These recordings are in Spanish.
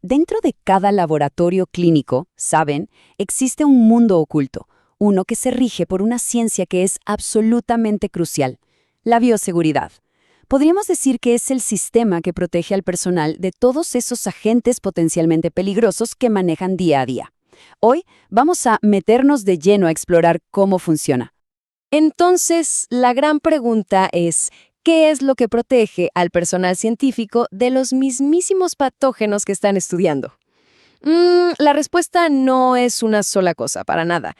Dentro de cada laboratorio clínico, saben, existe un mundo oculto, uno que se rige por una ciencia que es absolutamente crucial, la bioseguridad. Podríamos decir que es el sistema que protege al personal de todos esos agentes potencialmente peligrosos que manejan día a día. Hoy vamos a meternos de lleno a explorar cómo funciona. Entonces, la gran pregunta es, ¿qué es lo que protege al personal científico de los mismísimos patógenos que están estudiando? La respuesta no es una sola cosa, para nada.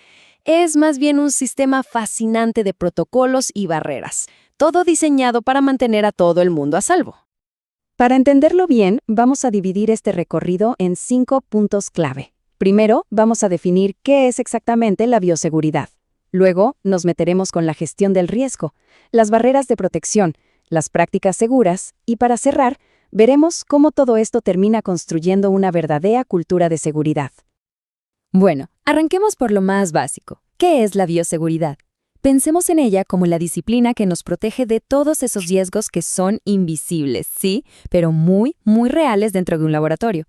Es más bien un sistema fascinante de protocolos y barreras, todo diseñado para mantener a todo el mundo a salvo. Para entenderlo bien, vamos a dividir este recorrido en 5 puntos clave. Primero, vamos a definir qué es exactamente la bioseguridad. Luego, nos meteremos con la gestión del riesgo, las barreras de protección, las prácticas seguras y, para cerrar, veremos cómo todo esto termina construyendo una verdadera cultura de seguridad. Bueno, arranquemos por lo más básico. ¿Qué es la bioseguridad? Pensemos en ella como la disciplina que nos protege de todos esos riesgos que son invisibles, sí, pero muy, muy reales dentro de un laboratorio.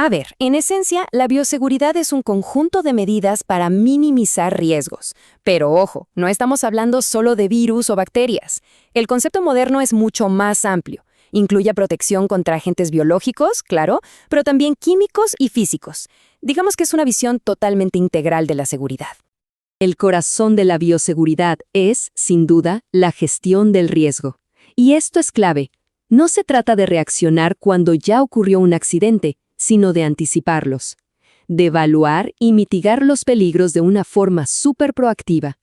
A ver, en esencia, la bioseguridad es un conjunto de medidas para minimizar riesgos. Pero ojo, no estamos hablando solo de virus o bacterias. El concepto moderno es mucho más amplio. Incluye protección contra agentes biológicos, claro, pero también químicos y físicos. Digamos que es una visión totalmente integral de la seguridad. El corazón de la bioseguridad es, sin duda, la gestión del riesgo. Y esto es clave. No se trata de reaccionar cuando ya ocurrió un accidente, sino de anticiparlos, de evaluar y mitigar los peligros de una forma súper proactiva.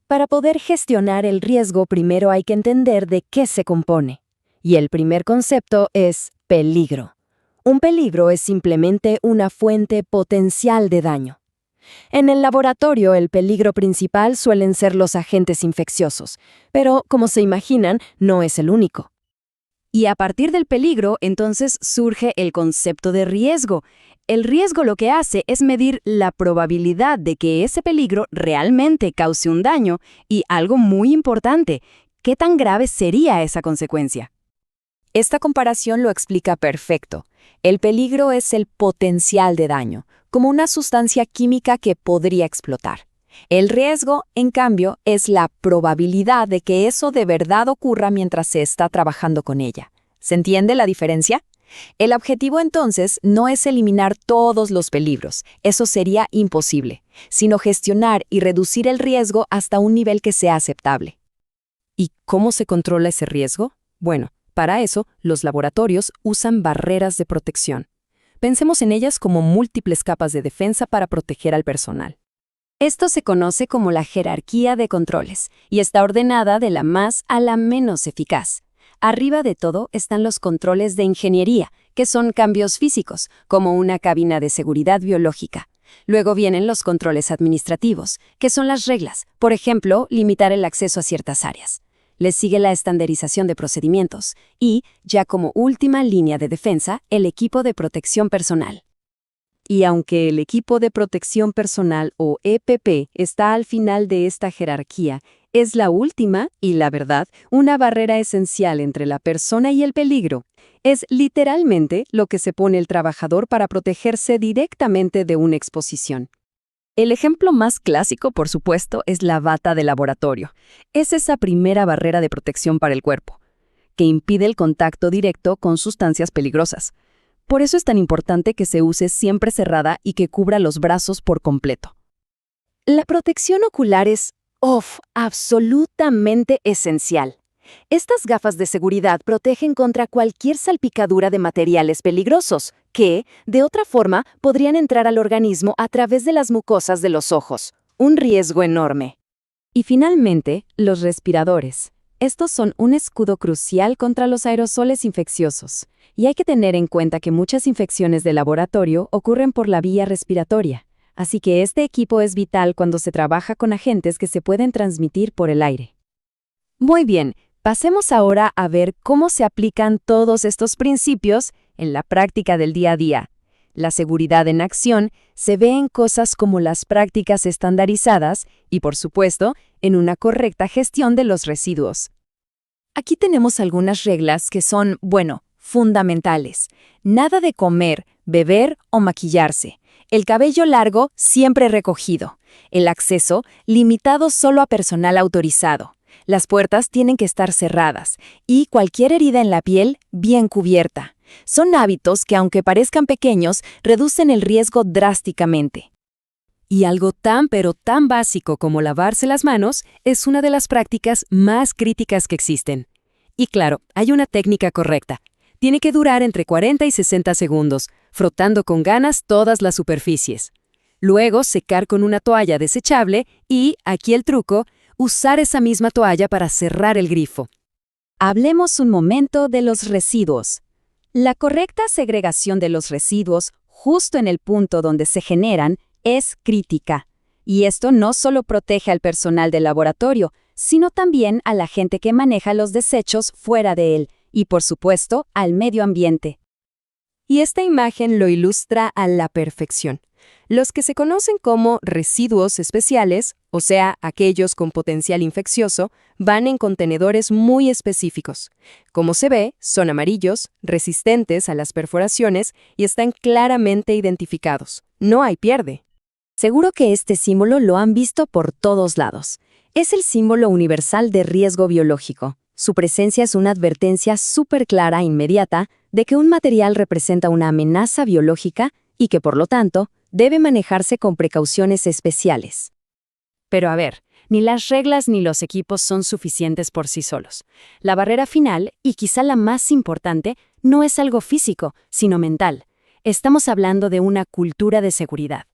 Para poder gestionar el riesgo, primero hay que entender de qué se compone. Y el primer concepto es peligro. Un peligro es simplemente una fuente potencial de daño. En el laboratorio, el peligro principal suelen ser los agentes infecciosos, pero, como se imaginan, no es el único. Y a partir del peligro, entonces, surge el concepto de riesgo. El riesgo lo que hace es medir la probabilidad de que ese peligro realmente cause un daño y, algo muy importante, ¿qué tan grave sería esa consecuencia? Esta comparación lo explica perfecto. El peligro es el potencial de daño, como una sustancia química que podría explotar. El riesgo, en cambio, es la probabilidad de que eso de verdad ocurra mientras se está trabajando con ella. ¿Se entiende la diferencia? El objetivo entonces no es eliminar todos los peligros, eso sería imposible, sino gestionar y reducir el riesgo hasta un nivel que sea aceptable. ¿Y cómo se controla ese riesgo? Bueno, para eso, los laboratorios usan barreras de protección. Pensemos en ellas como múltiples capas de defensa para proteger al personal. Esto se conoce como la jerarquía de controles y está ordenada de la más a la menos eficaz. Arriba de todo están los controles de ingeniería, que son cambios físicos, como una cabina de seguridad biológica. Luego vienen los controles administrativos, que son las reglas, por ejemplo, limitar el acceso a ciertas áreas. Les sigue la estandarización de procedimientos y, ya como última línea de defensa, el equipo de protección personal. Y aunque el equipo de protección personal o EPP está al final de esta jerarquía, es la última y, la verdad, una barrera esencial entre la persona y el peligro. Es literalmente lo que se pone el trabajador para protegerse directamente de una exposición. El ejemplo más clásico, por supuesto, es la bata de laboratorio. Es esa primera barrera de protección para el cuerpo, que impide el contacto directo con sustancias peligrosas. Por eso es tan importante que se use siempre cerrada y que cubra los brazos por completo. La protección ocular es, absolutamente esencial. Estas gafas de seguridad protegen contra cualquier salpicadura de materiales peligrosos que, de otra forma, podrían entrar al organismo a través de las mucosas de los ojos. Un riesgo enorme. Y finalmente, los respiradores. Estos son un escudo crucial contra los aerosoles infecciosos, y hay que tener en cuenta que muchas infecciones de laboratorio ocurren por la vía respiratoria, así que este equipo es vital cuando se trabaja con agentes que se pueden transmitir por el aire. Muy bien, pasemos ahora a ver cómo se aplican todos estos principios en la práctica del día a día. La seguridad en acción se ve en cosas como las prácticas estandarizadas y, por supuesto, en una correcta gestión de los residuos. Aquí tenemos algunas reglas que son, fundamentales. Nada de comer, beber o maquillarse, el cabello largo siempre recogido, el acceso limitado solo a personal autorizado, las puertas tienen que estar cerradas y cualquier herida en la piel bien cubierta. Son hábitos que, aunque parezcan pequeños, reducen el riesgo drásticamente. Y algo tan pero tan básico como lavarse las manos es una de las prácticas más críticas que existen. Y claro, hay una técnica correcta. Tiene que durar entre 40 y 60 segundos, frotando con ganas todas las superficies. Luego secar con una toalla desechable y, aquí el truco, usar esa misma toalla para cerrar el grifo. Hablemos un momento de los residuos. La correcta segregación de los residuos, justo en el punto donde se generan, es crítica. Y esto no solo protege al personal del laboratorio, sino también a la gente que maneja los desechos fuera de él, y por supuesto, al medio ambiente. Y esta imagen lo ilustra a la perfección. Los que se conocen como residuos especiales, o sea, aquellos con potencial infeccioso, van en contenedores muy específicos. Como se ve, son amarillos, resistentes a las perforaciones y están claramente identificados. No hay pierde. Seguro que este símbolo lo han visto por todos lados. Es el símbolo universal de riesgo biológico. Su presencia es una advertencia súper clara e inmediata de que un material representa una amenaza biológica y que, por lo tanto, debe manejarse con precauciones especiales. Pero a ver, ni las reglas ni los equipos son suficientes por sí solos. La barrera final, y quizá la más importante, no es algo físico, sino mental. Estamos hablando de una cultura de seguridad.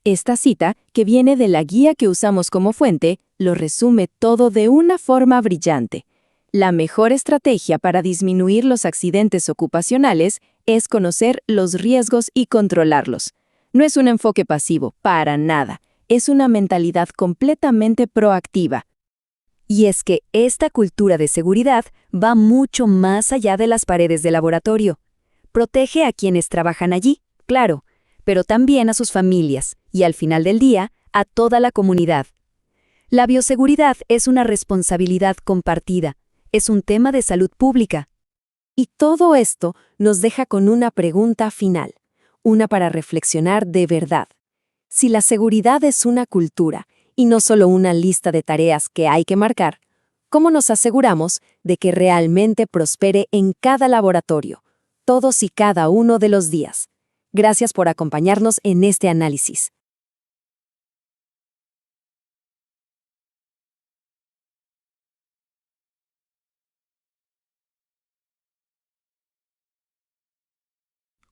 Esta cita, que viene de la guía que usamos como fuente, lo resume todo de una forma brillante. La mejor estrategia para disminuir los accidentes ocupacionales es conocer los riesgos y controlarlos. No es un enfoque pasivo, para nada. Es una mentalidad completamente proactiva. Y es que esta cultura de seguridad va mucho más allá de las paredes del laboratorio. Protege a quienes trabajan allí, claro, pero también a sus familias y, al final del día, a toda la comunidad. La bioseguridad es una responsabilidad compartida, es un tema de salud pública. Y todo esto nos deja con una pregunta final, una para reflexionar de verdad. Si la seguridad es una cultura y no solo una lista de tareas que hay que marcar, ¿cómo nos aseguramos de que realmente prospere en cada laboratorio, todos y cada uno de los días? Gracias por acompañarnos en este análisis.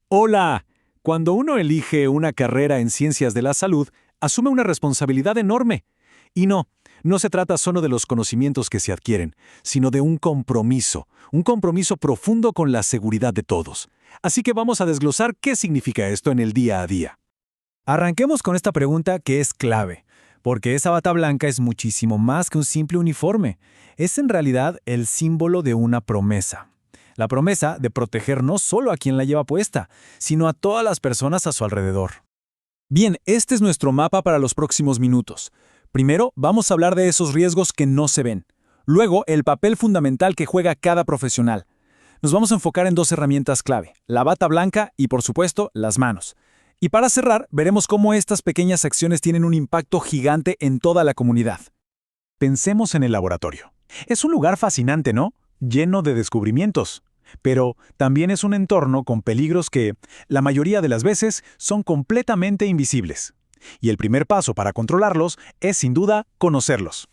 Hola. Cuando uno elige una carrera en ciencias de la salud, asume una responsabilidad enorme. Y no se trata solo de los conocimientos que se adquieren, sino de un compromiso profundo con la seguridad de todos. Así que vamos a desglosar qué significa esto en el día a día. Arranquemos con esta pregunta que es clave, porque esa bata blanca es muchísimo más que un simple uniforme. Es en realidad el símbolo de una promesa. La promesa de proteger no solo a quien la lleva puesta, sino a todas las personas a su alrededor. Bien, este es nuestro mapa para los próximos minutos. Primero, vamos a hablar de esos riesgos que no se ven. Luego, el papel fundamental que juega cada profesional. Nos vamos a enfocar en dos herramientas clave, la bata blanca y, por supuesto, las manos. Y para cerrar, veremos cómo estas pequeñas acciones tienen un impacto gigante en toda la comunidad. Pensemos en el laboratorio. Es un lugar fascinante, ¿no? Lleno de descubrimientos. Pero también es un entorno con peligros que, la mayoría de las veces, son completamente invisibles. Y el primer paso para controlarlos es, sin duda, conocerlos.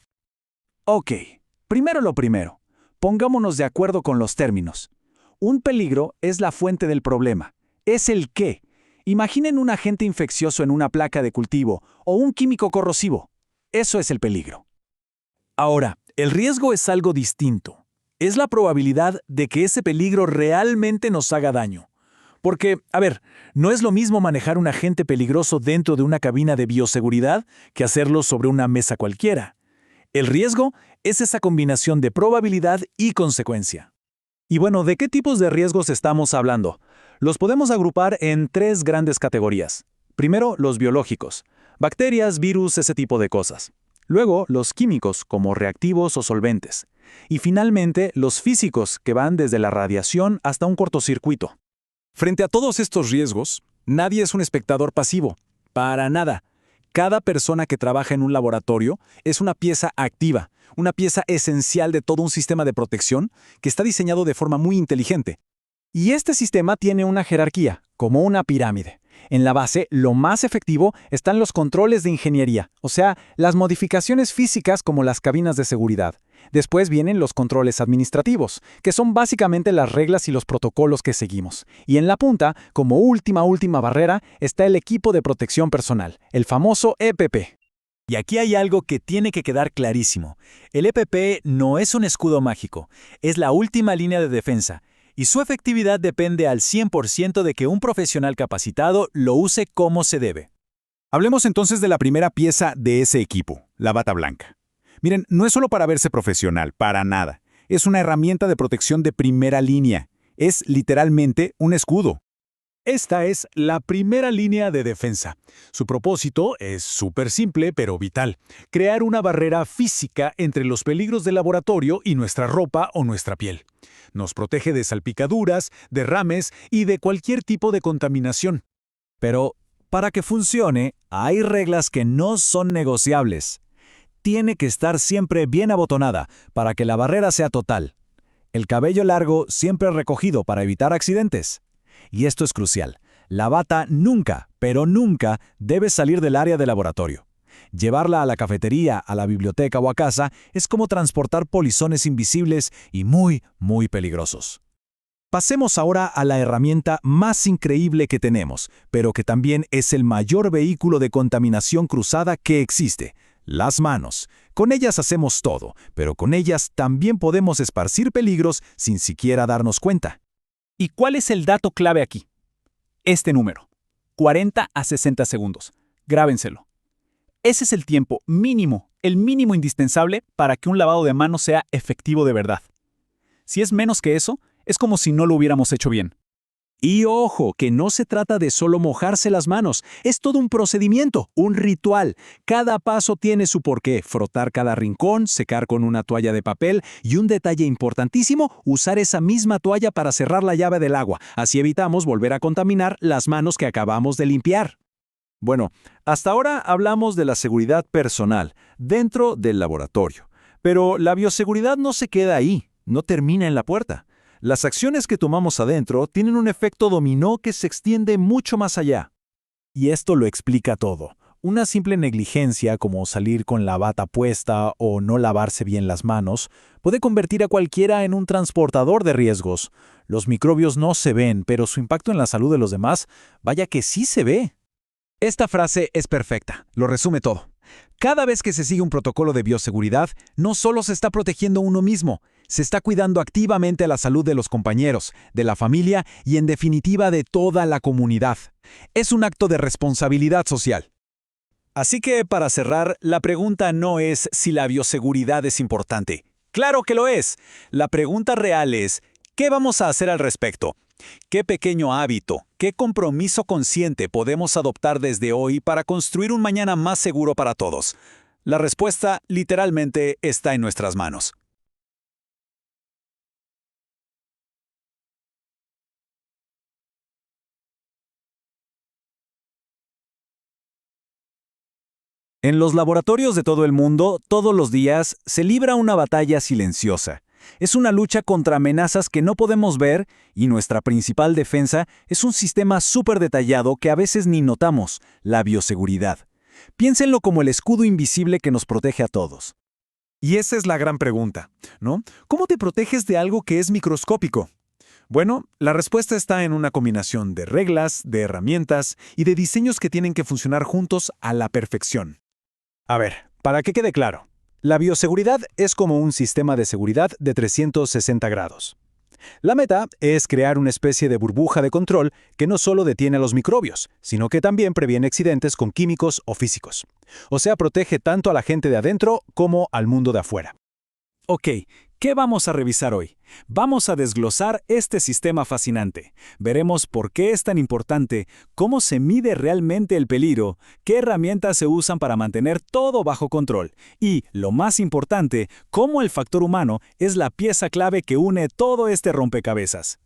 Ok, primero lo primero. Pongámonos de acuerdo con los términos. Un peligro es la fuente del problema. Es el qué. Imaginen un agente infeccioso en una placa de cultivo o un químico corrosivo. Eso es el peligro. Ahora, el riesgo es algo distinto. Es la probabilidad de que ese peligro realmente nos haga daño. Porque, no es lo mismo manejar un agente peligroso dentro de una cabina de bioseguridad que hacerlo sobre una mesa cualquiera. El riesgo es esa combinación de probabilidad y consecuencia. Y bueno, ¿de qué tipos de riesgos estamos hablando? Los podemos agrupar en tres grandes categorías. Primero, los biológicos. Bacterias, virus, ese tipo de cosas. Luego, los químicos, como reactivos o solventes. Y finalmente, los físicos, que van desde la radiación hasta un cortocircuito. Frente a todos estos riesgos, nadie es un espectador pasivo. Para nada. Cada persona que trabaja en un laboratorio es una pieza activa, una pieza esencial de todo un sistema de protección que está diseñado de forma muy inteligente. Y este sistema tiene una jerarquía, como una pirámide. En la base, lo más efectivo están los controles de ingeniería, o sea, las modificaciones físicas como las cabinas de seguridad. Después vienen los controles administrativos, que son básicamente las reglas y los protocolos que seguimos. Y en la punta, como última barrera, está el equipo de protección personal, el famoso EPP. Y aquí hay algo que tiene que quedar clarísimo. El EPP no es un escudo mágico, es la última línea de defensa, y su efectividad depende al 100% de que un profesional capacitado lo use como se debe. Hablemos entonces de la primera pieza de ese equipo, la bata blanca. Miren, no es solo para verse profesional, para nada. Es una herramienta de protección de primera línea. Es literalmente un escudo. Esta es la primera línea de defensa. Su propósito es súper simple pero vital: crear una barrera física entre los peligros del laboratorio y nuestra ropa o nuestra piel. Nos protege de salpicaduras, derrames y de cualquier tipo de contaminación. Pero, para que funcione, hay reglas que no son negociables. Tiene que estar siempre bien abotonada para que la barrera sea total. El cabello largo siempre recogido para evitar accidentes. Y esto es crucial. La bata nunca, pero nunca, debe salir del área de laboratorio. Llevarla a la cafetería, a la biblioteca o a casa es como transportar polizones invisibles y muy peligrosos. Pasemos ahora a la herramienta más increíble que tenemos, pero que también es el mayor vehículo de contaminación cruzada que existe: las manos. Con ellas hacemos todo, pero con ellas también podemos esparcir peligros sin siquiera darnos cuenta. ¿Y cuál es el dato clave aquí? Este número: 40 a 60 segundos. Grábenselo. Ese es el tiempo mínimo, el mínimo indispensable para que un lavado de manos sea efectivo de verdad. Si es menos que eso, es como si no lo hubiéramos hecho bien. Y ojo, que no se trata de solo mojarse las manos, es todo un procedimiento, un ritual. Cada paso tiene su porqué: frotar cada rincón, secar con una toalla de papel y, un detalle importantísimo, usar esa misma toalla para cerrar la llave del agua. Así evitamos volver a contaminar las manos que acabamos de limpiar. Bueno, hasta ahora hablamos de la seguridad personal dentro del laboratorio. Pero la bioseguridad no se queda ahí, no termina en la puerta. Las acciones que tomamos adentro tienen un efecto dominó que se extiende mucho más allá. Y esto lo explica todo. Una simple negligencia, como salir con la bata puesta o no lavarse bien las manos, puede convertir a cualquiera en un transportador de riesgos. Los microbios no se ven, pero su impacto en la salud de los demás, vaya que sí se ve. Esta frase es perfecta, lo resume todo. Cada vez que se sigue un protocolo de bioseguridad, no solo se está protegiendo uno mismo, se está cuidando activamente la salud de los compañeros, de la familia y, en definitiva, de toda la comunidad. Es un acto de responsabilidad social. Así que, para cerrar, la pregunta no es si la bioseguridad es importante. ¡Claro que lo es! La pregunta real es: ¿qué vamos a hacer al respecto? ¿Qué pequeño hábito, qué compromiso consciente podemos adoptar desde hoy para construir un mañana más seguro para todos? La respuesta, literalmente, está en nuestras manos. En los laboratorios de todo el mundo, todos los días, se libra una batalla silenciosa. Es una lucha contra amenazas que no podemos ver, y nuestra principal defensa es un sistema súper detallado que a veces ni notamos: la bioseguridad. Piénsenlo como el escudo invisible que nos protege a todos. Y esa es la gran pregunta, ¿no? ¿Cómo te proteges de algo que es microscópico? Bueno, la respuesta está en una combinación de reglas, de herramientas y de diseños que tienen que funcionar juntos a la perfección. A ver, para que quede claro, la bioseguridad es como un sistema de seguridad de 360 grados. La meta es crear una especie de burbuja de control que no solo detiene a los microbios, sino que también previene accidentes con químicos o físicos. O sea, protege tanto a la gente de adentro como al mundo de afuera. Ok, ¿qué vamos a revisar hoy? Vamos a desglosar este sistema fascinante. Veremos por qué es tan importante, cómo se mide realmente el peligro, qué herramientas se usan para mantener todo bajo control y, lo más importante, cómo el factor humano es la pieza clave que une todo este rompecabezas.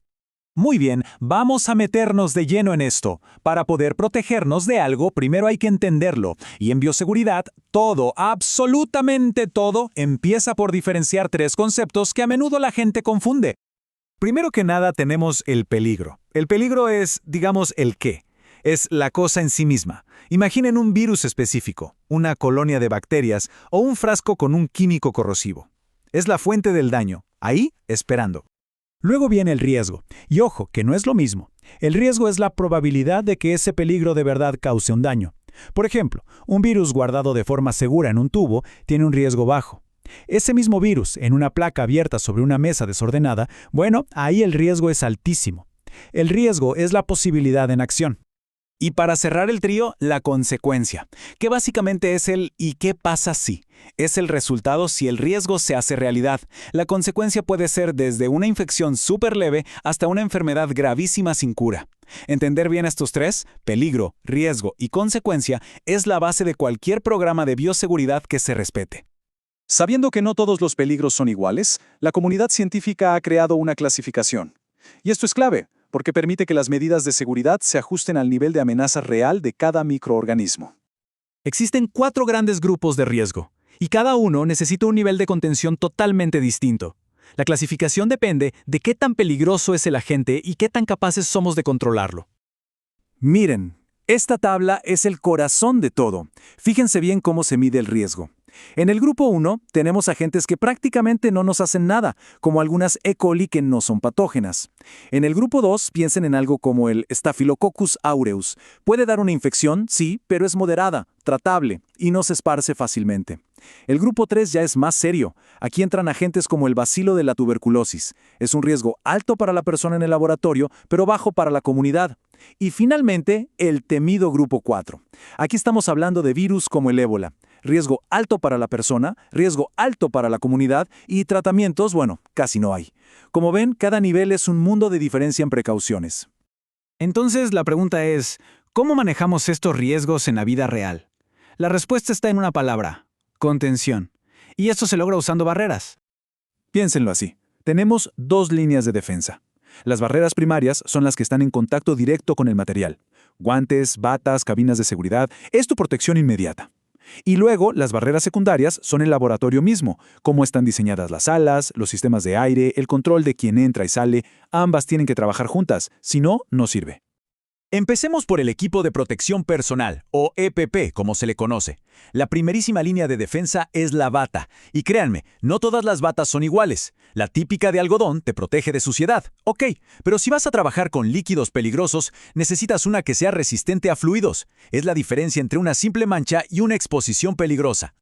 Muy bien, vamos a meternos de lleno en esto. Para poder protegernos de algo, primero hay que entenderlo. Y en bioseguridad, todo, absolutamente todo, empieza por diferenciar tres conceptos que a menudo la gente confunde. Primero que nada tenemos el peligro. El peligro es, digamos, el qué. Es la cosa en sí misma. Imaginen un virus específico, una colonia de bacterias o un frasco con un químico corrosivo. Es la fuente del daño, ahí esperando. Luego viene el riesgo. Y ojo, que no es lo mismo. El riesgo es la probabilidad de que ese peligro de verdad cause un daño. Por ejemplo, un virus guardado de forma segura en un tubo tiene un riesgo bajo. Ese mismo virus, en una placa abierta sobre una mesa desordenada, bueno, ahí el riesgo es altísimo. El riesgo es la posibilidad en acción. Y para cerrar el trío, la consecuencia, que básicamente es el ¿y qué pasa si? Es el resultado si el riesgo se hace realidad. La consecuencia puede ser desde una infección súper leve hasta una enfermedad gravísima sin cura. Entender bien estos tres, peligro, riesgo y consecuencia, es la base de cualquier programa de bioseguridad que se respete. Sabiendo que no todos los peligros son iguales, la comunidad científica ha creado una clasificación. Y esto es clave, porque permite que las medidas de seguridad se ajusten al nivel de amenaza real de cada microorganismo. Existen 4 grandes grupos de riesgo, y cada uno necesita un nivel de contención totalmente distinto. La clasificación depende de qué tan peligroso es el agente y qué tan capaces somos de controlarlo. Miren, esta tabla es el corazón de todo. Fíjense bien cómo se mide el riesgo. En el grupo 1 tenemos agentes que prácticamente no nos hacen nada, como algunas E. coli que no son patógenas. En el grupo 2 piensen en algo como el Staphylococcus aureus. Puede dar una infección, sí, pero es moderada, tratable y no se esparce fácilmente. El grupo 3 ya es más serio. Aquí entran agentes como el bacilo de la tuberculosis. Es un riesgo alto para la persona en el laboratorio, pero bajo para la comunidad. Y finalmente, el temido grupo 4. Aquí estamos hablando de virus como el ébola. Riesgo alto para la persona, riesgo alto para la comunidad y tratamientos, bueno, casi no hay. Como ven, cada nivel es un mundo de diferencia en precauciones. Entonces, la pregunta es, ¿cómo manejamos estos riesgos en la vida real? La respuesta está en una palabra: contención. Y esto se logra usando barreras. Piénsenlo así. Tenemos 2 líneas de defensa. Las barreras primarias son las que están en contacto directo con el material. Guantes, batas, cabinas de seguridad, es tu protección inmediata. Y luego, las barreras secundarias son el laboratorio mismo, cómo están diseñadas las salas, los sistemas de aire, el control de quién entra y sale, ambas tienen que trabajar juntas, si no, no sirve. Empecemos por el equipo de protección personal, o EPP, como se le conoce. La primerísima línea de defensa es la bata. Y créanme, no todas las batas son iguales. La típica de algodón te protege de suciedad, ok, pero si vas a trabajar con líquidos peligrosos, necesitas una que sea resistente a fluidos. Es la diferencia entre una simple mancha y una exposición peligrosa.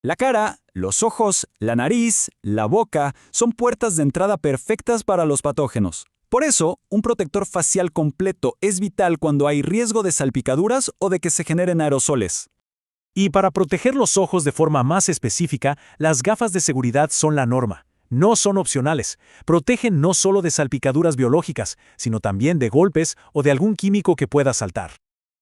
La cara, los ojos, la nariz, la boca son puertas de entrada perfectas para los patógenos. Por eso, un protector facial completo es vital cuando hay riesgo de salpicaduras o de que se generen aerosoles. Y para proteger los ojos de forma más específica, las gafas de seguridad son la norma. No son opcionales. Protegen no solo de salpicaduras biológicas, sino también de golpes o de algún químico que pueda saltar.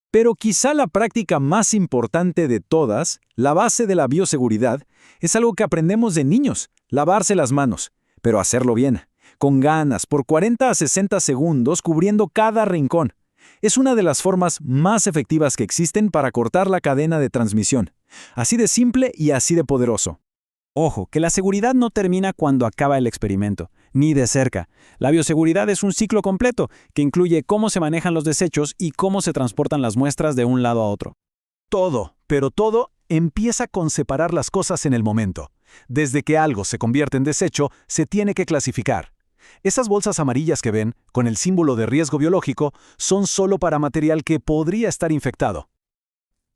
Pero quizá la práctica más importante de todas, la base de la bioseguridad, es algo que aprendemos de niños: lavarse las manos, pero hacerlo bien, con ganas, por 40 a 60 segundos cubriendo cada rincón. Es una de las formas más efectivas que existen para cortar la cadena de transmisión. Así de simple y así de poderoso. Ojo, que la seguridad no termina cuando acaba el experimento, ni de cerca. La bioseguridad es un ciclo completo que incluye cómo se manejan los desechos y cómo se transportan las muestras de un lado a otro. Todo, pero todo, empieza con separar las cosas en el momento. Desde que algo se convierte en desecho, se tiene que clasificar. Esas bolsas amarillas que ven, con el símbolo de riesgo biológico, son solo para material que podría estar infectado.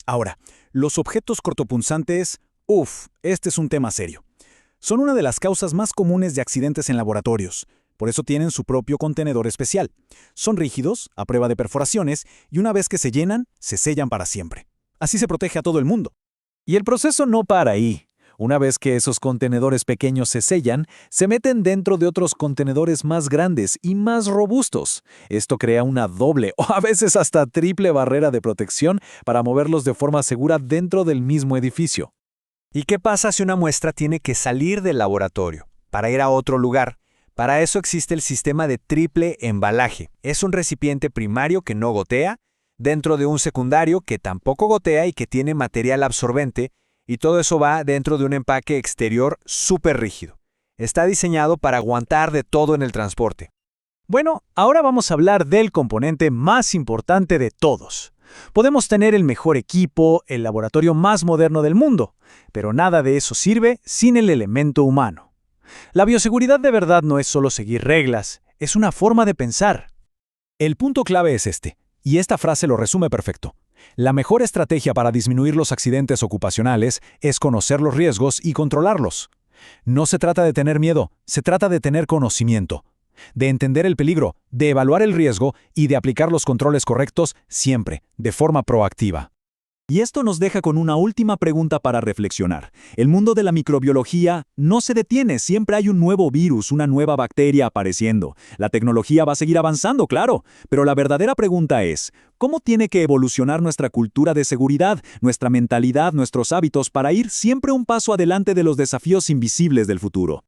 Ahora, los objetos cortopunzantes, este es un tema serio. Son una de las causas más comunes de accidentes en laboratorios. Por eso tienen su propio contenedor especial. Son rígidos, a prueba de perforaciones, y una vez que se llenan, se sellan para siempre. Así se protege a todo el mundo. Y el proceso no para ahí. Una vez que esos contenedores pequeños se sellan, se meten dentro de otros contenedores más grandes y más robustos. Esto crea una doble o a veces hasta triple barrera de protección para moverlos de forma segura dentro del mismo edificio. ¿Y qué pasa si una muestra tiene que salir del laboratorio para ir a otro lugar? Para eso existe el sistema de triple embalaje. Es un recipiente primario que no gotea, dentro de un secundario que tampoco gotea y que tiene material absorbente, y todo eso va dentro de un empaque exterior súper rígido. Está diseñado para aguantar de todo en el transporte. Bueno, ahora vamos a hablar del componente más importante de todos. Podemos tener el mejor equipo, el laboratorio más moderno del mundo, pero nada de eso sirve sin el elemento humano. La bioseguridad de verdad no es solo seguir reglas, es una forma de pensar. El punto clave es este, y esta frase lo resume perfecto. La mejor estrategia para disminuir los accidentes ocupacionales es conocer los riesgos y controlarlos. No se trata de tener miedo, se trata de tener conocimiento, de entender el peligro, de evaluar el riesgo y de aplicar los controles correctos siempre, de forma proactiva. Y esto nos deja con una última pregunta para reflexionar. El mundo de la microbiología no se detiene, siempre hay un nuevo virus, una nueva bacteria apareciendo. La tecnología va a seguir avanzando, claro, pero la verdadera pregunta es, ¿cómo tiene que evolucionar nuestra cultura de seguridad, nuestra mentalidad, nuestros hábitos para ir siempre un paso adelante de los desafíos invisibles del futuro?